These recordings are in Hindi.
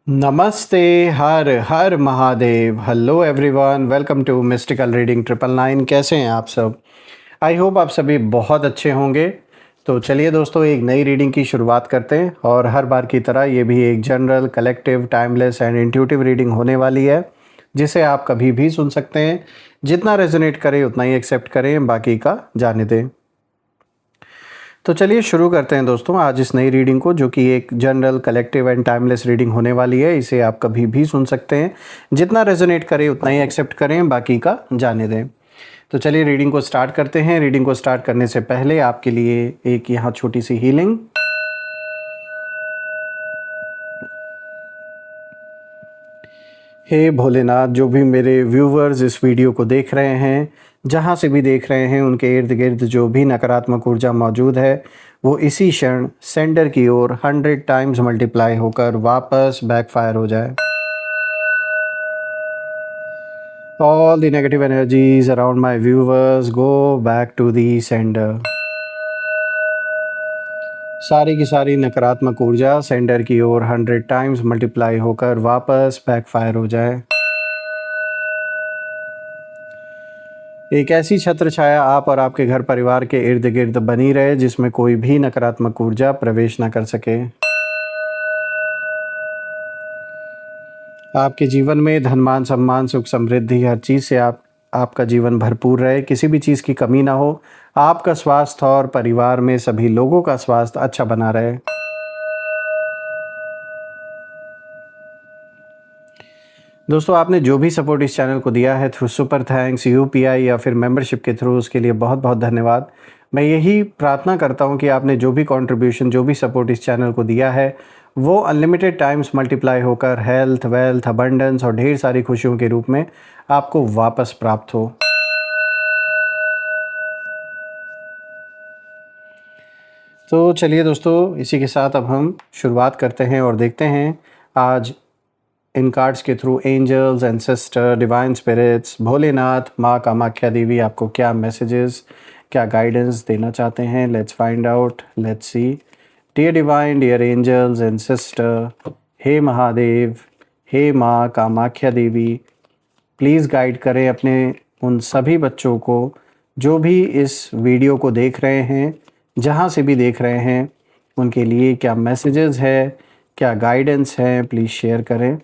नमस्ते। हर हर Mahadev. Hello everyone, welcome to mystical reading 999। कैसे हैं आप सब? आई होप आप सभी बहुत अच्छे होंगे। तो चलिए दोस्तों, एक नई रीडिंग की शुरुआत करते हैं। और हर बार की तरह ये भी एक general, collective, timeless and intuitive reading होने वाली है, जिसे आप कभी भी सुन सकते हैं। जितना रेजोनेट करे उतना ही एक्सेप्ट करें, बाकी का जाने दें। तो चलिए शुरू करते हैं दोस्तों आज इस नई रीडिंग को, जो कि एक general, collective and timeless reading होने वाली है। इसे आप कभी भी सुन सकते हैं। जितना रेजोनेट करे उतना ही एक्सेप्ट करें, बाकी का जाने दें। तो चलिए रीडिंग को स्टार्ट करते हैं। रीडिंग को स्टार्ट करने से पहले आपके लिए एक यहाँ छोटी सी हीलिंग। हे भोलेनाथ, जो भी मेरे व्यूवर्स इस वीडियो को देख रहे हैं, जहाँ से भी देख रहे हैं, उनके इर्द गिर्द जो भी नकारात्मक ऊर्जा मौजूद है, वो इसी क्षण सेंडर की ओर 100 टाइम्स मल्टीप्लाई होकर वापस बैकफायर हो जाए। All the negative energies around my viewers go back to the sender. सारी की सारी नकारात्मक ऊर्जा सेंडर की ओर 100 टाइम्स मल्टीप्लाई होकर वापस बैकफायर हो जाए। एक ऐसी छत्र छाया आप और आपके घर परिवार के इर्द गिर्द बनी रहे, जिसमें कोई भी नकारात्मक ऊर्जा प्रवेश न कर सके। आपके जीवन में धन, मान, सम्मान, सुख, समृद्धि, हर चीज़ से आपका जीवन भरपूर रहे, किसी भी चीज़ की कमी ना हो। आपका स्वास्थ्य और परिवार में सभी लोगों का स्वास्थ्य अच्छा बना रहे। दोस्तों, आपने जो भी सपोर्ट इस चैनल को दिया है थ्रू सुपर थैंक्स, यूपीआई या फिर मेंबरशिप के थ्रू, उसके लिए बहुत बहुत धन्यवाद। मैं यही प्रार्थना करता हूं कि आपने जो भी कंट्रीब्यूशन, जो भी सपोर्ट इस चैनल को दिया है, वो अनलिमिटेड टाइम्स मल्टीप्लाई होकर हेल्थ, वेल्थ, अबंडेंस और ढेर सारी खुशियों के रूप में आपको वापस प्राप्त हो। तो चलिए दोस्तों, इसी के साथ अब हम शुरुआत करते हैं और देखते हैं आज इन कार्ड्स के through angels, ancestor, divine spirits, Bholenath, माँ कामाख्या देवी आपको क्या मैसेजेस, क्या गाइडेंस देना चाहते हैं। Let's find out, let's see. Dear divine, dear angels, ancestor, हे महादेव, हे माँ कामाख्या देवी, प्लीज़ गाइड करें अपने उन सभी बच्चों को जो भी इस वीडियो को देख रहे हैं, जहाँ से भी देख रहे हैं। उनके लिए क्या मैसेजेस है, क्या गाइडेंस है, प्लीज़ शेयर करें।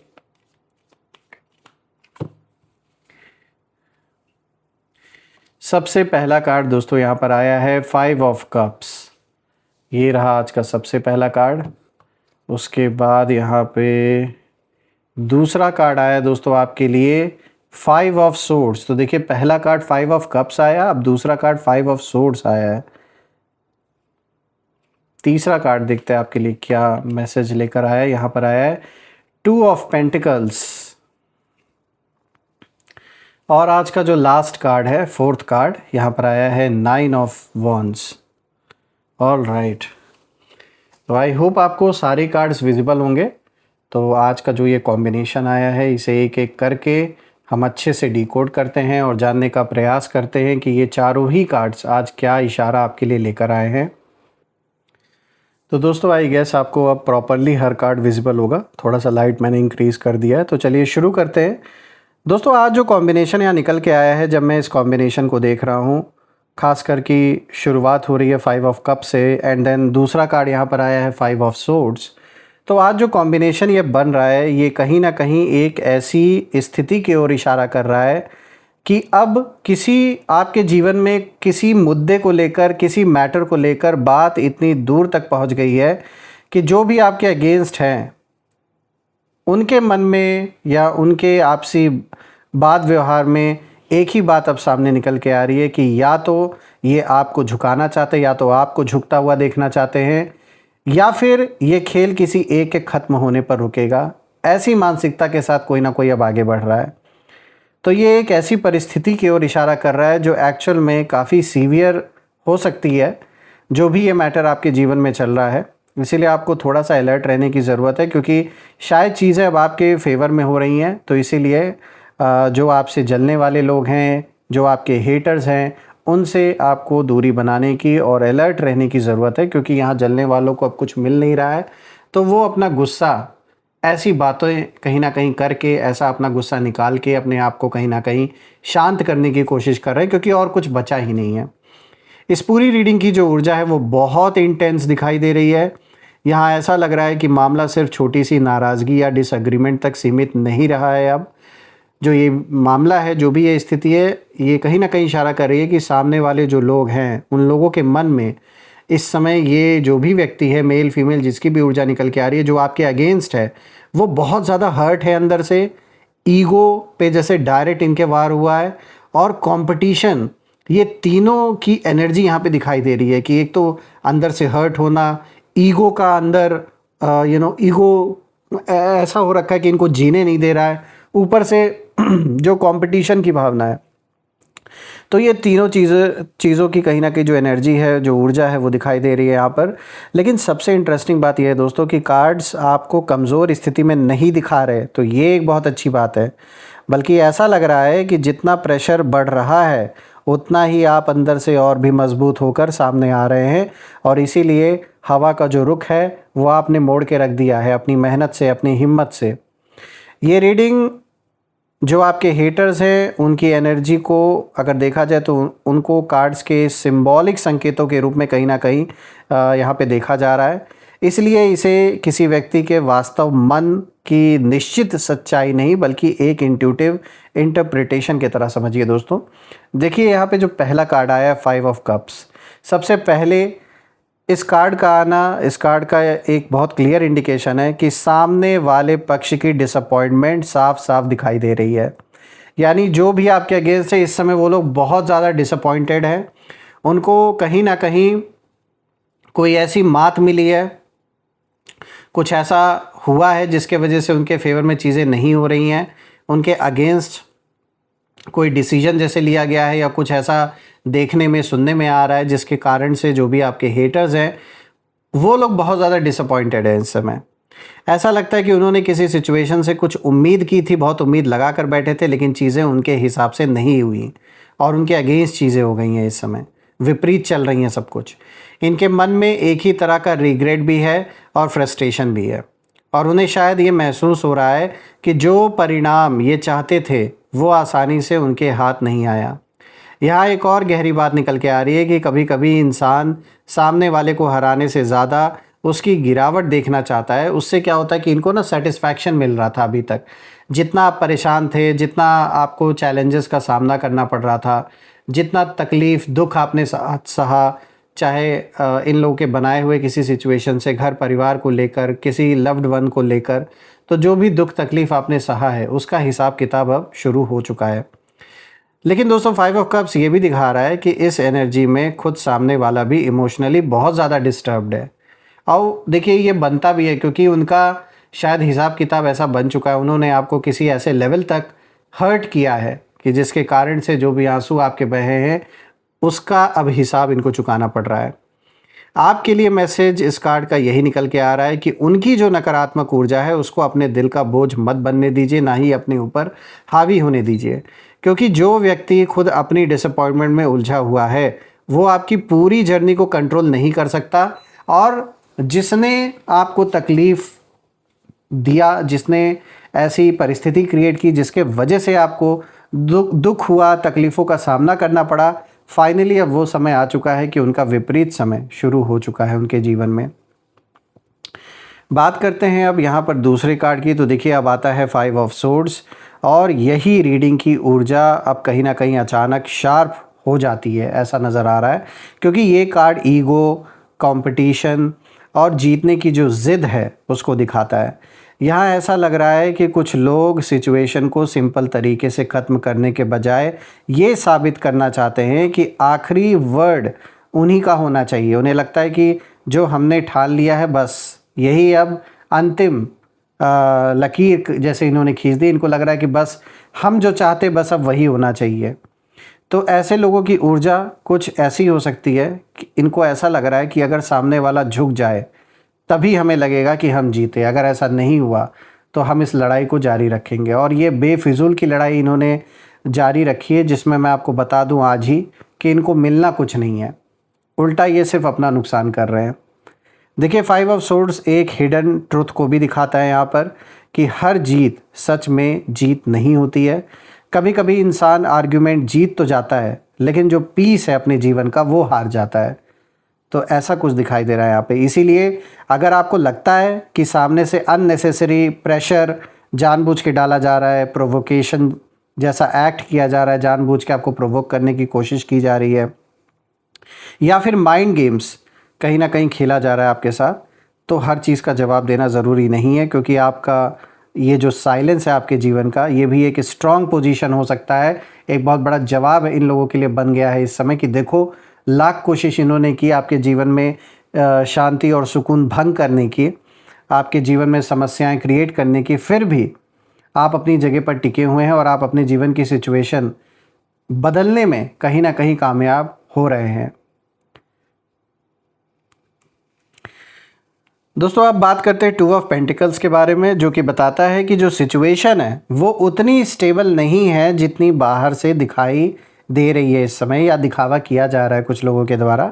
सबसे पहला कार्ड दोस्तों यहाँ पर आया है 5 ऑफ कप्स। ये रहा आज का सबसे पहला कार्ड। उसके बाद यहाँ पे दूसरा कार्ड आया दोस्तों आपके लिए 5 ऑफ सोर्ड्स। तो देखिए, पहला कार्ड 5 ऑफ कप्स आया, अब दूसरा कार्ड 5 ऑफ सोर्ड्स आया है। तीसरा कार्ड देखते हैं आपके लिए क्या मैसेज लेकर आया है। यहाँ पर आया है 2 ऑफ पेंटिकल्स। और आज का जो लास्ट कार्ड है, फोर्थ कार्ड, यहाँ पर आया है 9 ऑफ वॉन्ड्स। ऑल राइट, तो आई होप आपको सारे कार्ड्स विजिबल होंगे। तो आज का जो ये कॉम्बिनेशन आया है, इसे एक एक करके हम अच्छे से डिकोड करते हैं और जानने का प्रयास करते हैं कि ये चारों ही कार्ड्स आज क्या इशारा आपके लिए लेकर आए हैं। तो दोस्तों, आई गेस आपको अब प्रॉपरली हर कार्ड विजिबल होगा। थोड़ा सा लाइट मैंने इंक्रीज़ कर दिया है। तो चलिए शुरू करते हैं दोस्तों। आज जो कॉम्बिनेशन यहाँ निकल के आया है, जब मैं इस कॉम्बिनेशन को देख रहा हूँ, खासकर की शुरुआत हो रही है 5 ऑफ कप से, एंड देन दूसरा कार्ड यहाँ पर आया है 5 ऑफ सोर्ड्स। तो आज जो कॉम्बिनेशन ये बन रहा है, ये कहीं ना कहीं एक ऐसी स्थिति की ओर इशारा कर रहा है कि अब किसी आपके जीवन में किसी मुद्दे को लेकर, किसी मैटर को लेकर बात इतनी दूर तक पहुँच गई है कि जो भी आपके अगेंस्ट हैं, उनके मन में या उनके आपसी बात व्यवहार में एक ही बात अब सामने निकल के आ रही है कि या तो ये आपको झुकाना चाहते हैं, या तो आपको झुकता हुआ देखना चाहते हैं, या फिर ये खेल किसी एक के ख़त्म होने पर रुकेगा। ऐसी मानसिकता के साथ कोई ना कोई अब आगे बढ़ रहा है। तो ये एक ऐसी परिस्थिति की ओर इशारा कर रहा है जो एक्चुअल में काफ़ी सीवियर हो सकती है, जो भी ये मैटर आपके जीवन में चल रहा है। इसीलिए आपको थोड़ा सा अलर्ट रहने की ज़रूरत है, क्योंकि शायद चीज़ें अब आपके फेवर में हो रही हैं। तो इसीलिए जो आपसे जलने वाले लोग हैं, जो आपके हेटर्स हैं, उनसे आपको दूरी बनाने की और अलर्ट रहने की ज़रूरत है, क्योंकि यहाँ जलने वालों को अब कुछ मिल नहीं रहा है। तो वो अपना गुस्सा ऐसी बातें कहीं ना कहीं करके, ऐसा अपना गुस्सा निकाल के अपने आप को कहीं ना कहीं शांत करने की कोशिश कर रहे हैं, क्योंकि और कुछ बचा ही नहीं है। इस पूरी रीडिंग की जो ऊर्जा है वो बहुत इंटेंस दिखाई दे रही है। यहाँ ऐसा लग रहा है कि मामला सिर्फ छोटी सी नाराज़गी या डिसएग्रीमेंट तक सीमित नहीं रहा है। अब जो ये मामला है, जो भी ये स्थिति है, ये कहीं ना कहीं इशारा कर रही है कि सामने वाले जो लोग हैं, उन लोगों के मन में इस समय ये जो भी व्यक्ति है, मेल फीमेल, जिसकी भी ऊर्जा निकल के आ रही है, जो आपके अगेंस्ट है, वो बहुत ज़्यादा हर्ट है अंदर से। ईगो पे जैसे डायरेक्ट इनके वार हुआ है, और कंपटीशन, ये तीनों की एनर्जी यहाँ पे दिखाई दे रही है कि एक तो अंदर से हर्ट होना, ईगो का अंदर ईगो ऐसा हो रखा है कि इनको जीने नहीं दे रहा है, ऊपर से जो कंपटीशन की भावना है। तो ये तीनों चीज़ों की कहीं ना कहीं जो एनर्जी है, जो ऊर्जा है, वो दिखाई दे रही है यहाँ पर। लेकिन सबसे इंटरेस्टिंग बात यह है दोस्तों कि कार्ड्स आपको कमज़ोर स्थिति में नहीं दिखा रहे, तो ये एक बहुत अच्छी बात है। बल्कि ऐसा लग रहा है कि जितना प्रेशर बढ़ रहा है, उतना ही आप अंदर से और भी मजबूत होकर सामने आ रहे हैं। और इसीलिए हवा का जो रुख है वो आपने मोड़ के रख दिया है अपनी मेहनत से, अपनी हिम्मत से। ये रीडिंग जो आपके हेटर्स हैं, उनकी एनर्जी को अगर देखा जाए तो उनको कार्ड्स के सिंबॉलिक संकेतों के रूप में कहीं ना कहीं यहाँ पे देखा जा रहा है। इसलिए इसे किसी व्यक्ति के वास्तव मन की निश्चित सच्चाई नहीं, बल्कि एक इंट्यूटिव इंटरप्रिटेशन की तरह समझिए दोस्तों। देखिए यहाँ पे जो पहला कार्ड आया है, 5 ऑफ कप्स। सबसे पहले इस कार्ड का आना, इस कार्ड का एक बहुत क्लियर इंडिकेशन है कि सामने वाले पक्ष की डिसअपॉइंटमेंट साफ साफ दिखाई दे रही है। यानी जो भी आपके अगेंस्ट है इस समय, वो लोग बहुत ज़्यादा डिसअपॉइंटेड हैं। उनको कहीं ना कहीं कोई ऐसी मात मिली है, कुछ ऐसा हुआ है जिसके वजह से उनके फेवर में चीज़ें नहीं हो रही हैं, उनके अगेंस्ट कोई डिसीजन जैसे लिया गया है, या कुछ ऐसा देखने में, सुनने में आ रहा है, जिसके कारण से जो भी आपके हेटर्स हैं वो लोग बहुत ज़्यादा डिसअपॉइंटेड हैं इस समय। ऐसा लगता है कि उन्होंने किसी सिचुएशन से कुछ उम्मीद की थी, बहुत उम्मीद लगा कर बैठे थे, लेकिन चीज़ें उनके हिसाब से नहीं हुई और उनके अगेंस्ट चीज़ें हो गई हैं। इस समय विपरीत चल रही हैं सब कुछ। इनके मन में एक ही तरह का रिग्रेट भी है और फ्रस्ट्रेशन भी है, और उन्हें शायद ये महसूस हो रहा है कि जो परिणाम ये चाहते थे वो आसानी से उनके हाथ नहीं आया। यहाँ एक और गहरी बात निकल के आ रही है कि कभी कभी इंसान सामने वाले को हराने से ज़्यादा उसकी गिरावट देखना चाहता है। उससे क्या होता है कि इनको ना सेटिस्फैक्शन मिल रहा था अभी तक। जितना आप परेशान थे, जितना आपको चैलेंजेस का सामना करना पड़ रहा था, जितना तकलीफ़ दुख आपने सहा, चाहे इन लोगों के बनाए हुए किसी सिचुएशन से, घर परिवार को लेकर, किसी लव्ड वन को लेकर, तो जो भी दुख तकलीफ़ आपने सहा है उसका हिसाब किताब अब शुरू हो चुका है। लेकिन दोस्तों 5 ऑफ कप्स ये भी दिखा रहा है कि इस एनर्जी में खुद सामने वाला भी इमोशनली बहुत ज़्यादा डिस्टर्ब्ड है। और देखिए ये बनता भी है, क्योंकि उनका शायद हिसाब किताब ऐसा बन चुका है, उन्होंने आपको किसी ऐसे लेवल तक हर्ट किया है कि जिसके कारण से जो भी आंसू आपके बहे हैं उसका अब हिसाब इनको चुकाना पड़ रहा है। आपके लिए मैसेज इस कार्ड का यही निकल के आ रहा है कि उनकी जो नकारात्मक ऊर्जा है उसको अपने दिल का बोझ मत बनने दीजिए, ना ही अपने ऊपर हावी होने दीजिए। क्योंकि जो व्यक्ति खुद अपनी डिसअपॉइंटमेंट में उलझा हुआ है वो आपकी पूरी जर्नी को कंट्रोल नहीं कर सकता, और जिसने आपको तकलीफ़ दिया, जिसने ऐसी परिस्थिति क्रिएट की जिसके वजह से आपको दुख हुआ, तकलीफ़ों का सामना करना पड़ा, फाइनली अब वो समय आ चुका है कि उनका विपरीत समय शुरू हो चुका है उनके जीवन में। बात करते हैं अब यहाँ पर दूसरे कार्ड की। तो देखिए अब आता है 5 ऑफ सोर्ड्स, और यही रीडिंग की ऊर्जा अब कहीं ना कहीं अचानक शार्प हो जाती है, ऐसा नज़र आ रहा है। क्योंकि ये कार्ड ईगो, कंपटीशन और जीतने की जो ज़िद है उसको दिखाता है। यहाँ ऐसा लग रहा है कि कुछ लोग सिचुएशन को सिंपल तरीके से ख़त्म करने के बजाय ये साबित करना चाहते हैं कि आखिरी वर्ड उन्हीं का होना चाहिए। उन्हें लगता है कि जो हमने ठान लिया है बस यही अब अंतिम लकीर जैसे इन्होंने खींच दी। इनको लग रहा है कि बस हम जो चाहते बस अब वही होना चाहिए। तो ऐसे लोगों की ऊर्जा कुछ ऐसी हो सकती है कि इनको ऐसा लग रहा है कि अगर सामने वाला झुक जाए तभी हमें लगेगा कि हम जीते, अगर ऐसा नहीं हुआ तो हम इस लड़ाई को जारी रखेंगे। और ये बेफिजूल की लड़ाई इन्होंने जारी रखी है, जिसमें मैं आपको बता दूं आज ही कि इनको मिलना कुछ नहीं है, उल्टा ये सिर्फ अपना नुकसान कर रहे हैं। देखिए 5 ऑफ सोर्ड्स एक हिडन ट्रुथ को भी दिखाता है यहाँ पर कि हर जीत सच में जीत नहीं होती है। कभी कभी इंसान आर्ग्यूमेंट जीत तो जाता है, लेकिन जो पीस है अपने जीवन का वो हार जाता है। तो ऐसा कुछ दिखाई दे रहा है यहाँ पे। इसीलिए अगर आपको लगता है कि सामने से अननेसेसरी प्रेशर जानबूझ के डाला जा रहा है, प्रोवोकेशन जैसा एक्ट किया जा रहा है, जानबूझ के आपको प्रोवोक करने की कोशिश की जा रही है, या फिर माइंड गेम्स कहीं ना कहीं खेला जा रहा है आपके साथ, तो हर चीज़ का जवाब देना ज़रूरी नहीं है, क्योंकि आपका ये जो साइलेंस है आपके जीवन का, ये भी एक स्ट्रॉन्ग पोजीशन हो सकता है। एक बहुत बड़ा जवाब इन लोगों के लिए बन गया है इस समय कि देखो, लाख कोशिश इन्होंने की आपके जीवन में शांति और सुकून भंग करने की, आपके जीवन में समस्याएं क्रिएट करने की, फिर भी आप अपनी जगह पर टिके हुए हैं और आप अपने जीवन की सिचुएशन बदलने में कहीं ना कहीं कामयाब हो रहे हैं। दोस्तों, आप बात करते हैं 2 ऑफ पेंटिकल्स के बारे में, जो कि बताता है कि जो सिचुएशन है वो उतनी स्टेबल नहीं है जितनी बाहर से दिखाई दे रही है इस समय, या दिखावा किया जा रहा है कुछ लोगों के द्वारा।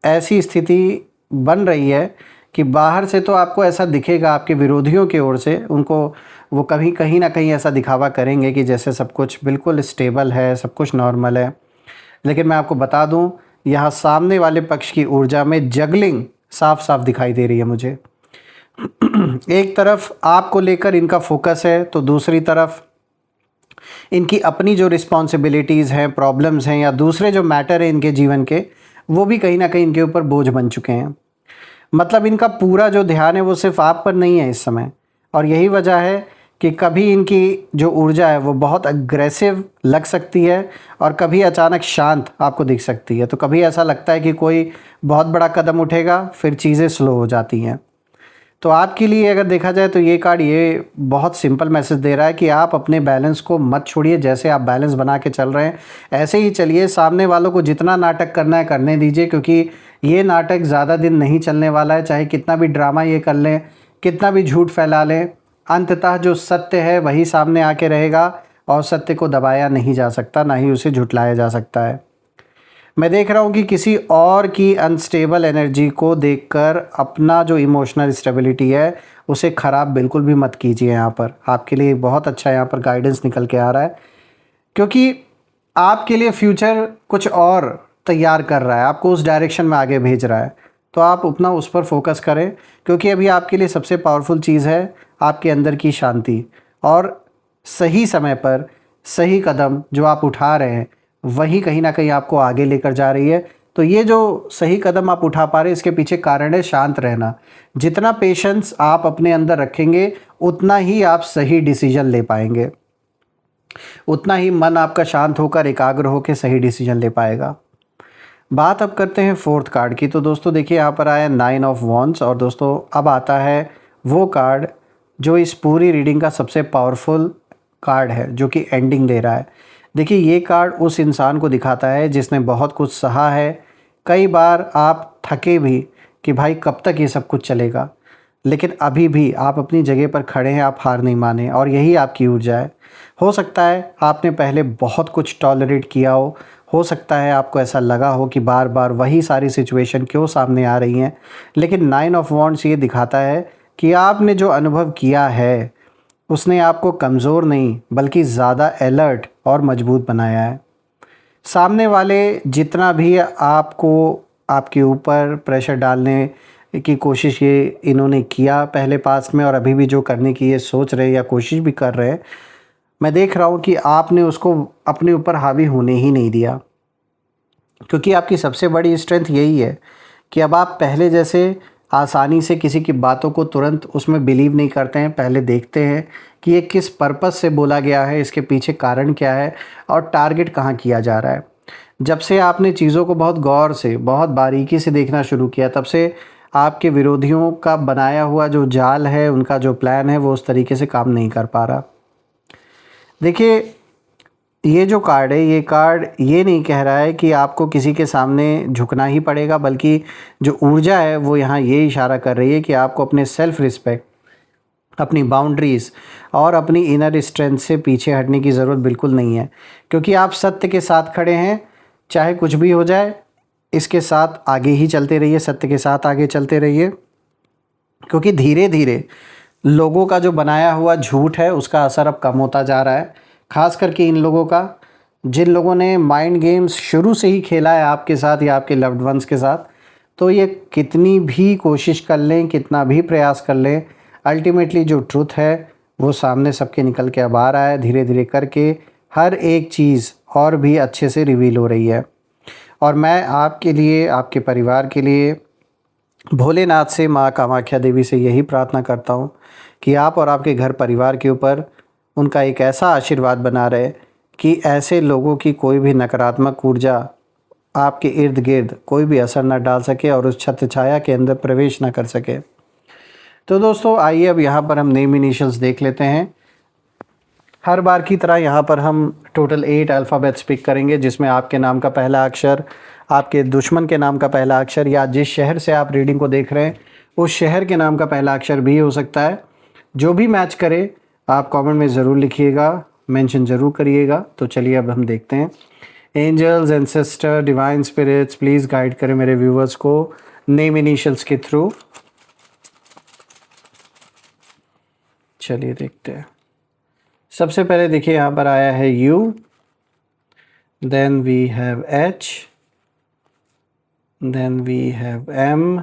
ऐसी स्थिति बन रही है कि बाहर से तो आपको ऐसा दिखेगा, आपके विरोधियों की ओर से उनको वो कहीं ना कहीं ऐसा दिखावा करेंगे कि जैसे सब कुछ बिल्कुल स्टेबल है, सब कुछ नॉर्मल है। लेकिन मैं आपको बता दूं, यहाँ सामने वाले पक्ष की ऊर्जा में जगलिंग साफ साफ दिखाई दे रही है मुझे। एक तरफ आपको लेकर इनका फोकस है, तो दूसरी तरफ इनकी अपनी जो रिस्पॉन्सिबिलिटीज़ हैं, प्रॉब्लम्स हैं, या दूसरे जो मैटर है इनके जीवन के, वो भी कहीं ना कहीं इनके ऊपर बोझ बन चुके हैं। मतलब इनका पूरा जो ध्यान है वो सिर्फ आप पर नहीं है इस समय, और यही वजह है कि कभी इनकी जो ऊर्जा है वो बहुत अग्रेसिव लग सकती है और कभी अचानक शांत आपको दिख सकती है। तो कभी ऐसा लगता है कि कोई बहुत बड़ा कदम उठेगा, फिर चीज़ें स्लो हो जाती हैं। तो आपके लिए अगर देखा जाए तो ये कार्ड ये बहुत सिंपल मैसेज दे रहा है कि आप अपने बैलेंस को मत छोड़िए। जैसे आप बैलेंस बना के चल रहे हैं ऐसे ही चलिए। सामने वालों को जितना नाटक करना है करने दीजिए, क्योंकि ये नाटक ज़्यादा दिन नहीं चलने वाला है। चाहे कितना भी ड्रामा ये कर लें, कितना भी झूठ फैला लें, अंततः जो सत्य है वही सामने आके रहेगा, और सत्य को दबाया नहीं जा सकता, ना ही उसे झुटलाया जा सकता है। मैं देख रहा हूँ कि किसी और की अनस्टेबल एनर्जी को देखकर अपना जो इमोशनल स्टेबिलिटी है उसे ख़राब बिल्कुल भी मत कीजिए। यहाँ पर आपके लिए बहुत अच्छा यहाँ पर गाइडेंस निकल के आ रहा है, क्योंकि आपके लिए फ्यूचर कुछ और तैयार कर रहा है, आपको उस डायरेक्शन में आगे भेज रहा है। तो आप अपना उस पर फोकस करें, क्योंकि अभी आपके लिए सबसे पावरफुल चीज़ है आपके अंदर की शांति, और सही समय पर सही कदम जो आप उठा रहे हैं वही कहीं ना कहीं आपको आगे लेकर जा रही है। तो ये जो सही कदम आप उठा पा रहे हैं इसके पीछे कारण है शांत रहना। जितना पेशेंस आप अपने अंदर रखेंगे उतना ही आप सही डिसीजन ले पाएंगे, उतना ही मन आपका शांत होकर एकाग्र होकर सही डिसीजन ले पाएगा। बात अब करते हैं 4th कार्ड की। तो दोस्तों देखिए, यहाँ पर आया 9 ऑफ वॉन्ड्स, और दोस्तों अब आता है वो कार्ड जो इस पूरी रीडिंग का सबसे पावरफुल कार्ड है, जो कि एंडिंग दे रहा है। देखिए, ये कार्ड उस इंसान को दिखाता है जिसने बहुत कुछ सहा है। कई बार आप थके भी कि भाई कब तक ये सब कुछ चलेगा, लेकिन अभी भी आप अपनी जगह पर खड़े हैं, आप हार नहीं माने, और यही आपकी ऊर्जा है। हो सकता है आपने पहले बहुत कुछ टॉलरेट किया हो सकता है आपको ऐसा लगा हो कि बार बार वही सारी सिचुएशन क्यों सामने आ रही हैं, लेकिन 9 ऑफ वॉन्ड्स ये दिखाता है कि आपने जो अनुभव किया है उसने आपको कमज़ोर नहीं बल्कि ज़्यादा अलर्ट और मजबूत बनाया है। सामने वाले जितना भी आपको आपके ऊपर प्रेशर डालने की कोशिश ये इन्होंने किया पहले पास्ट में, और अभी भी जो करने की ये सोच रहे या कोशिश भी कर रहे हैं, मैं देख रहा हूँ कि आपने उसको अपने ऊपर हावी होने ही नहीं दिया। क्योंकि आपकी सबसे बड़ी स्ट्रेंथ यही है कि अब आप पहले जैसे आसानी से किसी की बातों को तुरंत उसमें बिलीव नहीं करते हैं। पहले देखते हैं कि ये किस पर्पस से बोला गया है, इसके पीछे कारण क्या है, और टारगेट कहाँ किया जा रहा है। जब से आपने चीज़ों को बहुत गौर से, बहुत बारीकी से देखना शुरू किया, तब से आपके विरोधियों का बनाया हुआ जो जाल है, उनका जो प्लान है, वो उस तरीके से काम नहीं कर पा रहा। देखिए, ये जो कार्ड है, ये कार्ड ये नहीं कह रहा है कि आपको किसी के सामने झुकना ही पड़ेगा, बल्कि जो ऊर्जा है वो यहाँ ये इशारा कर रही है कि आपको अपने सेल्फ रिस्पेक्ट, अपनी बाउंड्रीज़ और अपनी इनर स्ट्रेंथ से पीछे हटने की ज़रूरत बिल्कुल नहीं है, क्योंकि आप सत्य के साथ खड़े हैं। चाहे कुछ भी हो जाए, इसके साथ आगे ही चलते रहिए, सत्य के साथ आगे चलते रहिए, क्योंकि धीरे धीरे लोगों का जो बनाया हुआ झूठ है उसका असर अब कम होता जा रहा है। ख़ास करके इन लोगों का, जिन लोगों ने माइंड गेम्स शुरू से ही खेला है आपके साथ या आपके लव्ड वंस के साथ, तो ये कितनी भी कोशिश कर लें, कितना भी प्रयास कर लें, अल्टीमेटली जो ट्रुथ है वो सामने सबके निकल के अब आ रहा है। धीरे धीरे करके हर एक चीज़ और भी अच्छे से रिवील हो रही है। और मैं आपके लिए, आपके परिवार के लिए भोलेनाथ से, माँ कामाख्या देवी से यही प्रार्थना करता हूँ कि आप और आपके घर परिवार के ऊपर उनका एक ऐसा आशीर्वाद बना रहे कि ऐसे लोगों की कोई भी नकारात्मक ऊर्जा आपके इर्द गिर्द कोई भी असर न डाल सके और उस छत्र छाया के अंदर प्रवेश न कर सके। तो दोस्तों आइए अब यहाँ पर हम नेम इनिशियल्स देख लेते हैं। हर बार की तरह यहाँ पर हम टोटल 8 अल्फ़ाबेट्स पिक करेंगे, जिसमें आपके नाम का पहला अक्षर, आपके दुश्मन के नाम का पहला अक्षर, या जिस शहर से आप रीडिंग को देख रहे हैं उस शहर के नाम का पहला अक्षर भी हो सकता है। जो भी मैच करे आप कमेंट में ज़रूर लिखिएगा, मेंशन ज़रूर करिएगा। तो चलिए अब हम देखते हैं। Angels, ancestor, divine spirits, please guide करें मेरे व्यूवर्स को नेम इनिशियल्स के थ्रू। चलिए देखते हैं। सबसे पहले देखिए यहाँ पर आया है U, then we have H, then we have M,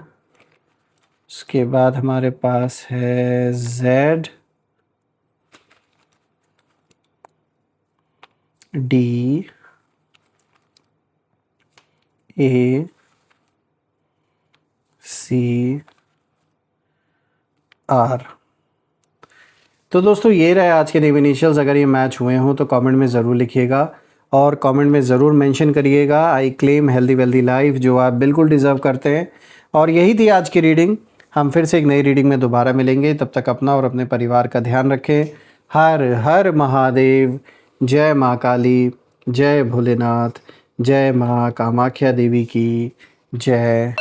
उसके बाद हमारे पास है Z, D, A, C, R। तो दोस्तों ये रहे आज के नेम इनिशियल्स। अगर ये मैच हुए हों तो कमेंट में ज़रूर लिखिएगा और कमेंट में ज़रूर मेंशन करिएगा I claim healthy wealthy life, जो आप बिल्कुल डिज़र्व करते हैं। और यही थी आज की रीडिंग। हम फिर से एक नई रीडिंग में दोबारा मिलेंगे। तब तक अपना और अपने परिवार का ध्यान रखें। हर हर महादेव। जय माँ काली, जय भोलेनाथ, जय माँ कामाख्या देवी की जय।